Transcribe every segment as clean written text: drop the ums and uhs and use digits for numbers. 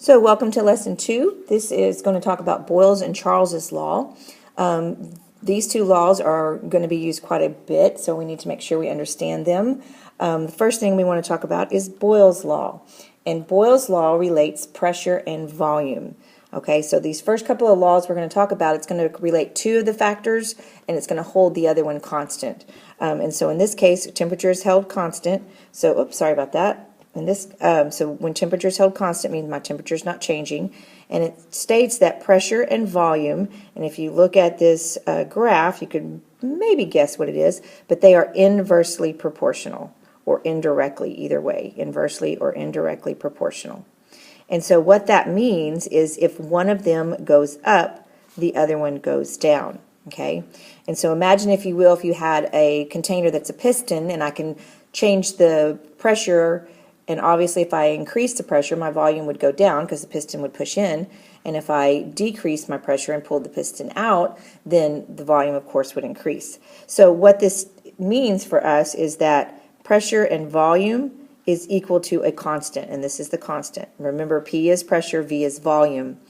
So welcome to lesson 2. This is going to talk about Boyle's and Charles's law. These two laws are going to be used quite a bit, so we need to make sure we understand them. The first thing we want to talk about is Boyle's law. And Boyle's law relates pressure and volume. Okay, so these first couple of laws we're going to talk about, it's going to relate two of the factors, and it's going to hold the other one constant. And so in this case, temperature is held constant. So, oops, sorry about that. So when temperature is held constant means my temperature is not changing, and it states that pressure and volume, and if you look at this graph, you could maybe guess what it is, but they are inversely proportional, or indirectly, either way, inversely or indirectly proportional. And so what that means is if one of them goes up, the other one goes down. Okay, and so imagine, if you will, if you had a container that's a piston, and I can change the pressure. And obviously, if I increase the pressure, my volume would go down because the piston would push in. And if I decrease my pressure and pulled the piston out, then the volume, of course, would increase. So what this means for us is that pressure and volume is equal to a constant. And this is the constant. Remember, P is pressure, V is volume.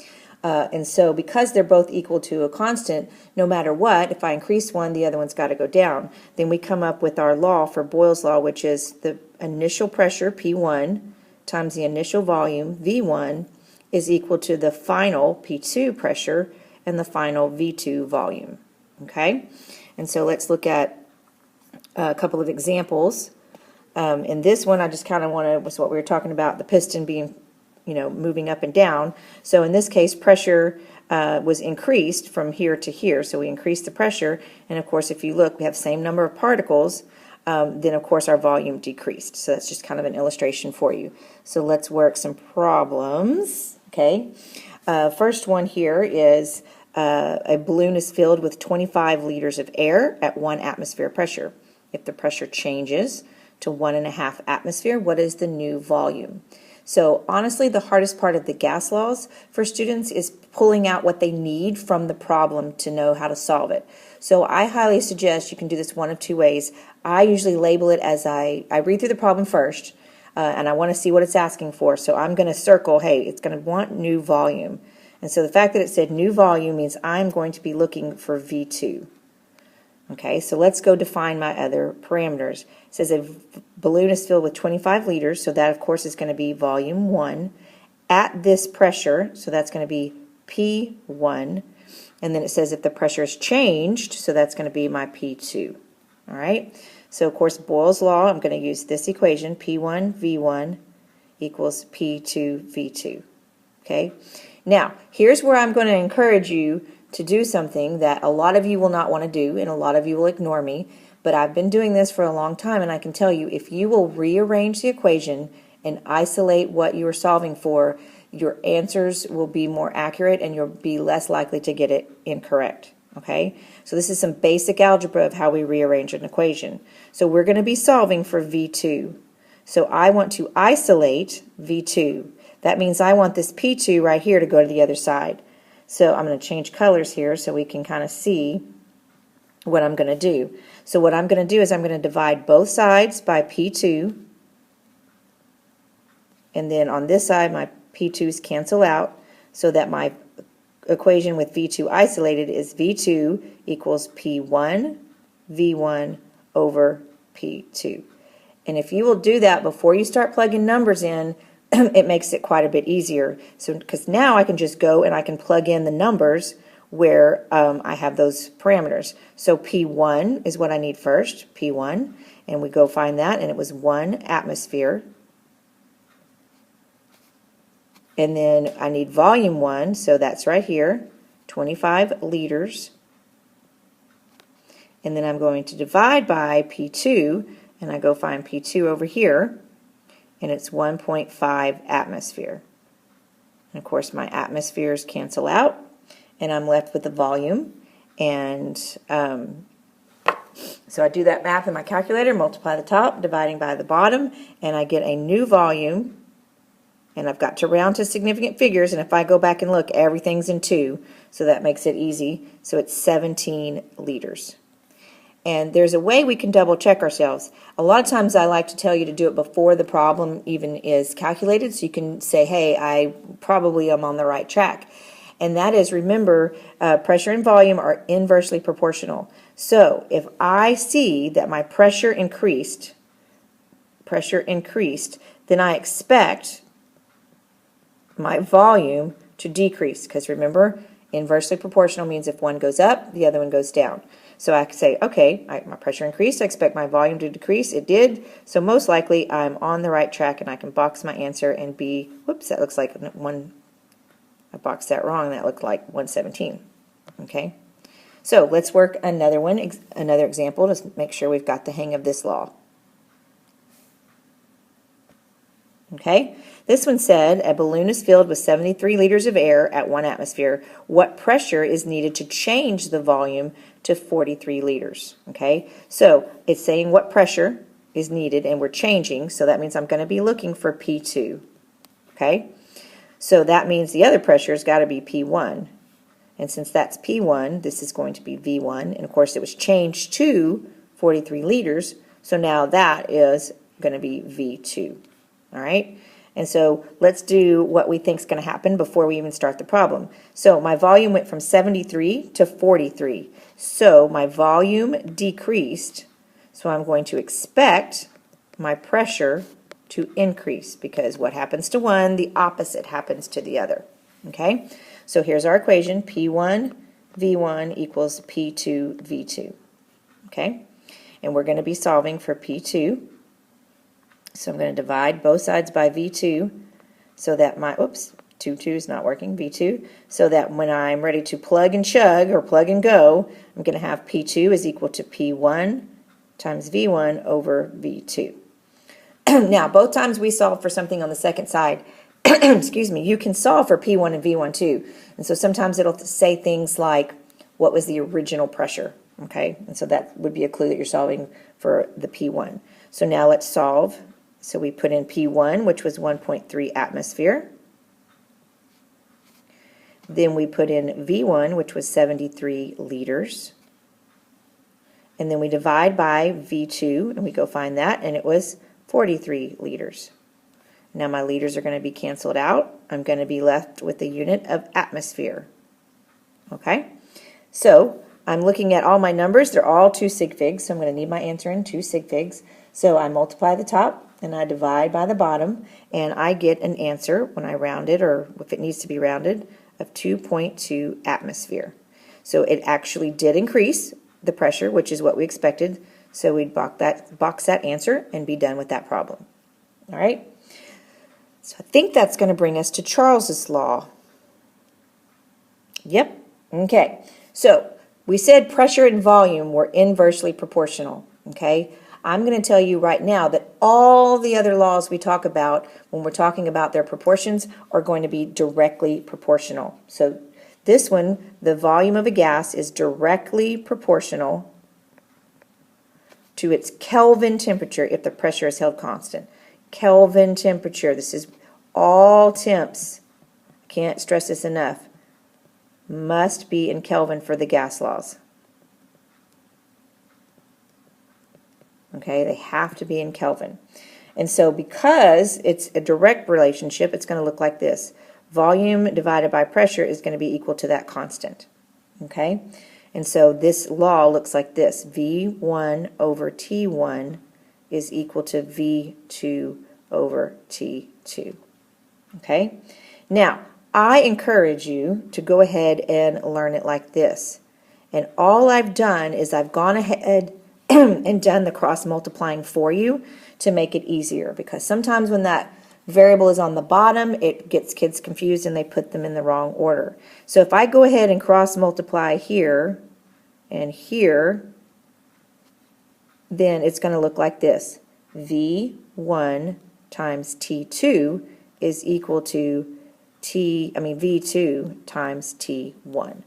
And so because they're both equal to a constant, no matter what, if I increase one, the other one's got to go down. Then we come up with our law for Boyle's law, which is the initial pressure, P1, times the initial volume, V1, is equal to the final P2 pressure and the final V2 volume. Okay? And so let's look at a couple of examples. In this one, I just kind of was what we were talking about, the piston being moving up and down. So in this case, pressure was increased from here to here. So we increased the pressure. And of course, if you look, we have the same number of particles. Then of course our volume decreased. So that's just kind of an illustration for you. So let's work some problems. Okay. First one here is a balloon is filled with 25 liters of air at 1 atmosphere pressure. If the pressure changes to 1.5 atmosphere, what is the new volume? So honestly, the hardest part of the gas laws for students is pulling out what they need from the problem to know how to solve it. So I highly suggest you can do this one of two ways. I usually label it as I read through the problem first, and I want to see what it's asking for. So I'm going to circle, hey, it's going to want new volume. And so the fact that it said new volume means I'm going to be looking for V2. Okay, so let's go define my other parameters. It says a balloon is filled with 25 liters, so that of course is going to be volume 1 at this pressure, so that's going to be P1. And then it says if the pressure is changed, so that's going to be my P2. All right, so of course Boyle's law, I'm going to use this equation, P1 V1 equals P2 V2. Okay, now here's where I'm going to encourage you to do something that a lot of you will not want to do, and a lot of you will ignore me, but I've been doing this for a long time, and I can tell you, if you will rearrange the equation and isolate what you are solving for, your answers will be more accurate and you'll be less likely to get it incorrect. Okay, so this is some basic algebra of how we rearrange an equation. So we're going to be solving for V2. So I want to isolate V2. That means I want this P2 right here to go to the other side. So I'm going to change colors here so we can kind of see what I'm going to do. So what I'm going to do is I'm going to divide both sides by P2. And then on this side, my P2s cancel out so that my equation with V2 isolated is V2 equals P1 V1 over P2. And if you will do that before you start plugging numbers in, it makes it quite a bit easier. So because now I can just go and I can plug in the numbers where I have those parameters. So P1 is what I need first, P1, and we go find that, and it was 1 atmosphere. And then I need volume 1, so that's right here, 25 liters. And then I'm going to divide by P2, and I go find P2 over here, and it's 1.5 atmosphere. And of course my atmospheres cancel out, and I'm left with the volume. And so I do that math in my calculator, multiply the top, dividing by the bottom, and I get a new volume. And I've got to round to significant figures, and if I go back and look, everything's in 2, so that makes it easy. So it's 17 liters. And there's a way we can double check ourselves. A lot of times I like to tell you to do it before the problem even is calculated, so you can say, hey, I probably am on the right track. And that is, remember, pressure and volume are inversely proportional. So if I see that my pressure increased, then I expect my volume to decrease, because remember, inversely proportional means if one goes up, the other one goes down. So I could say, okay, my pressure increased, I expect my volume to decrease. It did, so most likely I'm on the right track, and I can box my answer and be, whoops, that looks like one, I boxed that wrong, that looked like 117, okay? So let's work another one, another example to make sure we've got the hang of this law. Okay, this one said a balloon is filled with 73 liters of air at 1 atmosphere. What pressure is needed to change the volume to 43 liters? Okay, so it's saying what pressure is needed, and we're changing, so that means I'm going to be looking for P2. Okay, so that means the other pressure has got to be P1. And since that's P1, this is going to be V1. And of course, it was changed to 43 liters, so now that is going to be V2. All right, and so let's do what we think is going to happen before we even start the problem. So my volume went from 73 to 43. So my volume decreased, so I'm going to expect my pressure to increase, because what happens to one, the opposite happens to the other. Okay, so here's our equation, P1 V1 equals P2 V2. Okay, and we're going to be solving for P2. So I'm going to divide both sides by V2 so that my, oops, 2 is not working, V2, so that when I'm ready to plug and chug or plug and go, I'm going to have P2 is equal to P1 times V1 over V2. Now, both times we solve for something on the second side, excuse me, you can solve for P1 and V1 too. And so sometimes it'll say things like, what was the original pressure? Okay, and so that would be a clue that you're solving for the P1. So now let's solve. So we put in P1, which was 1.3 atmosphere. Then we put in V1, which was 73 liters. And then we divide by V2, and we go find that, and it was 43 liters. Now my liters are going to be canceled out. I'm going to be left with the unit of atmosphere. Okay? So I'm looking at all my numbers. They're all 2 sig figs, so I'm going to need my answer in 2 sig figs. So I multiply the top, and I divide by the bottom, and I get an answer when I round it, or if it needs to be rounded, of 2.2 atmosphere. So it actually did increase the pressure, which is what we expected. So we'd box that answer and be done with that problem. All right? So I think that's going to bring us to Charles's law. Yep. Okay. So we said pressure and volume were inversely proportional. Okay? I'm going to tell you right now that all the other laws we talk about when we're talking about their proportions are going to be directly proportional. So this one, the volume of a gas is directly proportional to its Kelvin temperature if the pressure is held constant. Kelvin temperature, this is all temps, can't stress this enough, must be in Kelvin for the gas laws. Okay, they have to be in Kelvin. And so because it's a direct relationship, it's going to look like this. Volume divided by pressure is going to be equal to that constant. Okay, and so this law looks like this. V1 over T1 is equal to V2 over T2. Okay, now I encourage you to go ahead and learn it like this. And all I've done is I've gone ahead and done the cross multiplying for you to make it easier, because sometimes when that variable is on the bottom, it gets kids confused and they put them in the wrong order. So if I go ahead and cross multiply here and here, then it's going to look like this. V1 times T2 is equal to V2 times T1.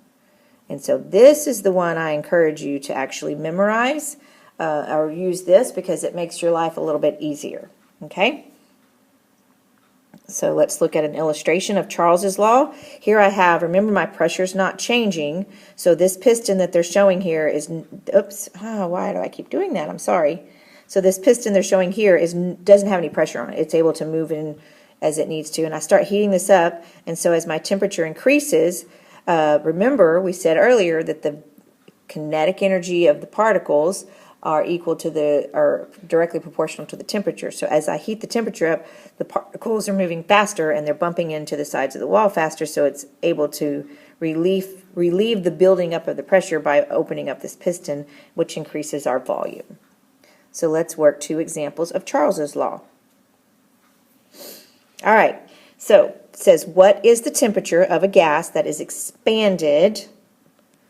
And so this is the one I encourage you to actually memorize or use this, because it makes your life a little bit easier. Okay? So let's look at an illustration of Charles's law. Here I have, remember my pressure's not changing, so this piston that they're showing here is, oops, why do I keep doing that? I'm sorry. So this piston they're showing here doesn't have any pressure on it. It's able to move in as it needs to, and I start heating this up, and so as my temperature increases, remember we said earlier that the kinetic energy of the particles are directly proportional to the temperature. So as I heat the temperature up, the particles are moving faster and they're bumping into the sides of the wall faster, so it's able to relieve the building up of the pressure by opening up this piston, which increases our volume. So let's work two examples of Charles's law. All right, so it says, what is the temperature of a gas that is expanded,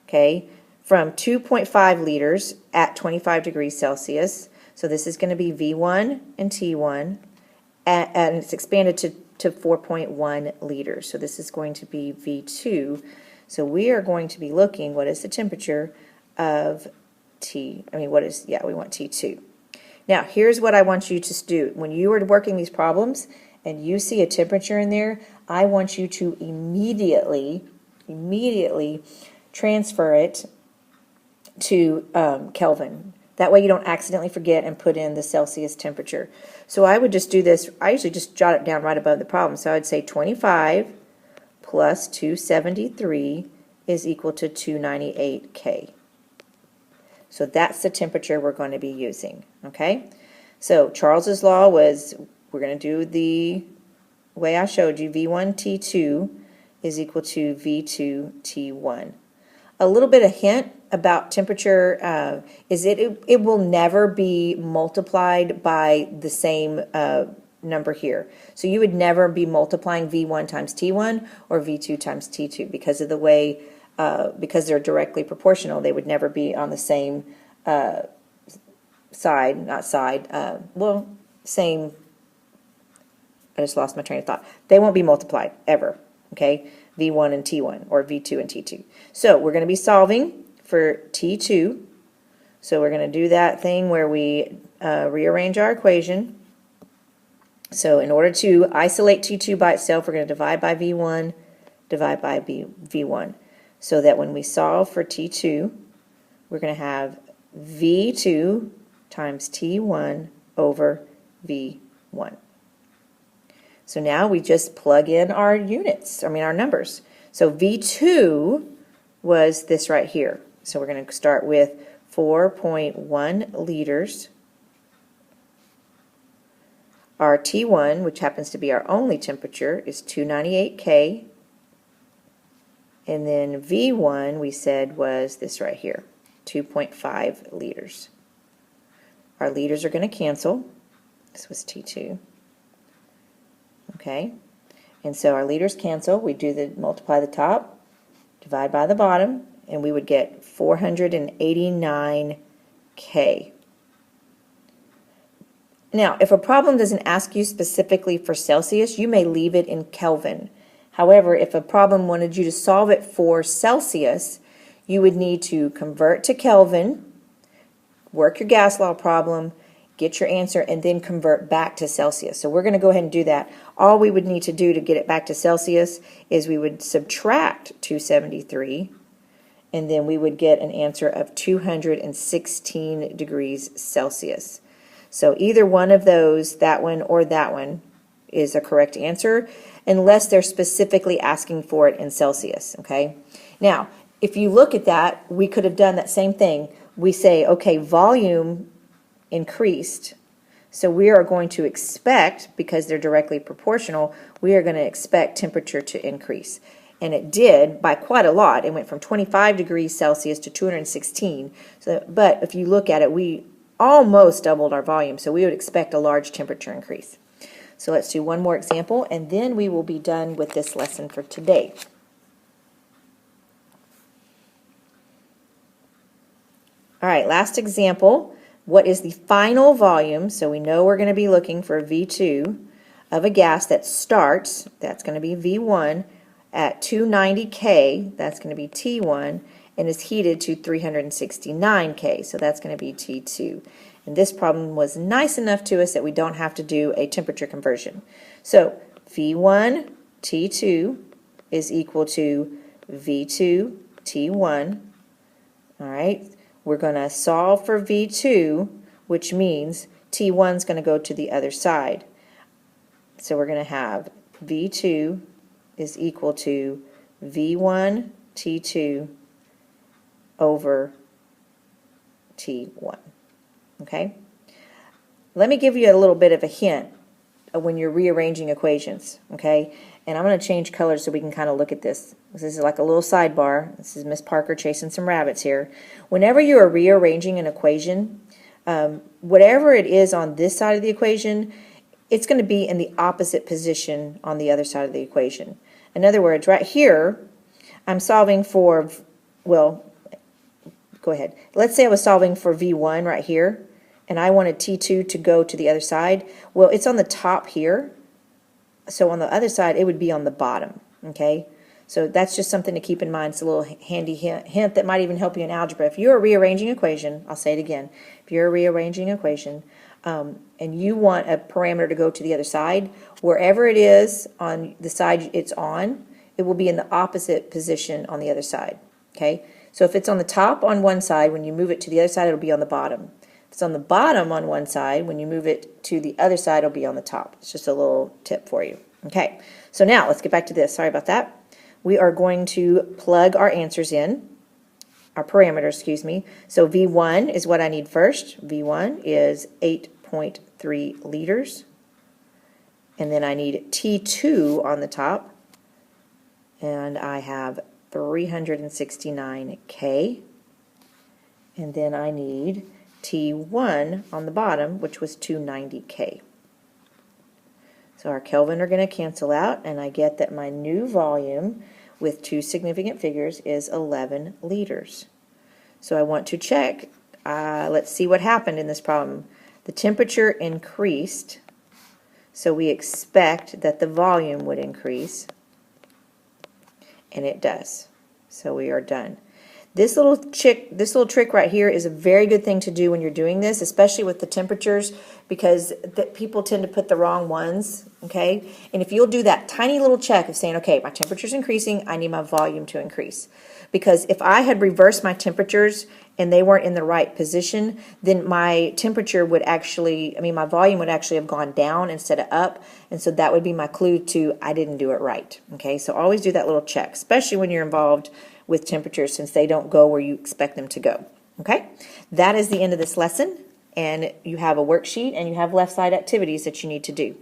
okay, from 2.5 liters at 25 degrees Celsius? So this is going to be V1 and T1, and it's expanded to 4.1 liters. So this is going to be V2. So we are going to be looking, what is the temperature of we want T2. Now, here's what I want you to do. When you are working these problems and you see a temperature in there, I want you to immediately transfer it to Kelvin. That way you don't accidentally forget and put in the Celsius temperature. So I would just do this. I usually just jot it down right above the problem. So I'd say 25 plus 273 is equal to 298 K. So that's the temperature we're going to be using. Okay? So Charles's law was, we're going to do the way I showed you, V1 T2 is equal to V2 T1. A little bit of hint about temperature is it will never be multiplied by the same number here. So you would never be multiplying V1 times T1 or V2 times T2 because of the way, because they're directly proportional, they would never be on the same same, I just lost my train of thought. They won't be multiplied ever, okay? V1 and T1 or V2 and T2. So we're going to be solving for T2. So we're going to do that thing where we rearrange our equation. So in order to isolate T2 by itself, we're going to divide by V1, divide by V1. So that when we solve for T2, we're going to have V2 times T1 over V1. So now we just plug in our units, our numbers. So V2 was this right here. So we're going to start with 4.1 liters. Our T1, which happens to be our only temperature, is 298 K. And then V1, we said, was this right here, 2.5 liters. Our liters are going to cancel. This was T2. Okay, and so our liters cancel. We do multiply the top, divide by the bottom, and we would get 489 K. Now, if a problem doesn't ask you specifically for Celsius, you may leave it in Kelvin. However, if a problem wanted you to solve it for Celsius, you would need to convert to Kelvin, work your gas law problem, get your answer, and then convert back to Celsius. So we're going to go ahead and do that. All we would need to do to get it back to Celsius is we would subtract 273, and then we would get an answer of 216 degrees Celsius. So either one of those, that one or that one, is a correct answer, unless they're specifically asking for it in Celsius, okay? Now, if you look at that, we could have done that same thing. We say, okay, volume increased, so we are going to expect, because they're directly proportional, we are going to expect temperature to increase. And it did by quite a lot. It went from 25 degrees Celsius to 216. So, but if you look at it, we almost doubled our volume, so we would expect a large temperature increase. So let's do one more example, and then we will be done with this lesson for today. All right, last example. What is the final volume? So we know we're going to be looking for V2 of a gas that starts, that's going to be V1, at 290 K, that's going to be T1, and is heated to 369 K, so that's going to be T2. And this problem was nice enough to us that we don't have to do a temperature conversion. So V1 T2 is equal to V2 T1. All right, we're going to solve for V2, which means T1 is going to go to the other side. So we're going to have V2 is equal to V1 T2 over T1. Okay? Let me give you a little bit of a hint of when you're rearranging equations. Okay? And I'm going to change colors so we can kind of look at this. This is like a little sidebar. This is Miss Parker chasing some rabbits here. Whenever you are rearranging an equation, whatever it is on this side of the equation, it's going to be in the opposite position on the other side of the equation. In other words, right here, I'm solving for, well, go ahead. Let's say I was solving for V1 right here, and I wanted T2 to go to the other side. Well, it's on the top here, so on the other side, it would be on the bottom, okay? So that's just something to keep in mind. It's a little handy hint that might even help you in algebra. If you're rearranging an equation, I'll say it again, if you're rearranging an equation, and you want a parameter to go to the other side, wherever it is on the side it's on, it will be in the opposite position on the other side, okay? So if it's on the top on one side, when you move it to the other side, it'll be on the bottom. If it's on the bottom on one side, when you move it to the other side, it'll be on the top. It's just a little tip for you. Okay, so now let's get back to this. Sorry about that. We are going to plug our answers in, our parameters, excuse me. So V1 is what I need first. V1 is 8.3 liters. And then I need T2 on the top. And I have 369 K. And then I need T1 on the bottom, which was 290 K. So our Kelvin are going to cancel out, and I get that my new volume with two significant figures is 11 liters. So I want to check, let's see what happened in this problem. The temperature increased, so we expect that the volume would increase, and it does. So we are done. This little trick right here is a very good thing to do when you're doing this, especially with the temperatures, because people tend to put the wrong ones, okay? And if you'll do that tiny little check of saying, okay, my temperature's increasing, I need my volume to increase. Because if I had reversed my temperatures and they weren't in the right position, then my temperature would actually, my volume would actually have gone down instead of up, and so that would be my clue to I didn't do it right, okay? So always do that little check, especially when you're involved with temperatures, since they don't go where you expect them to go. Okay, that is the end of this lesson, and you have a worksheet and you have left side activities that you need to do.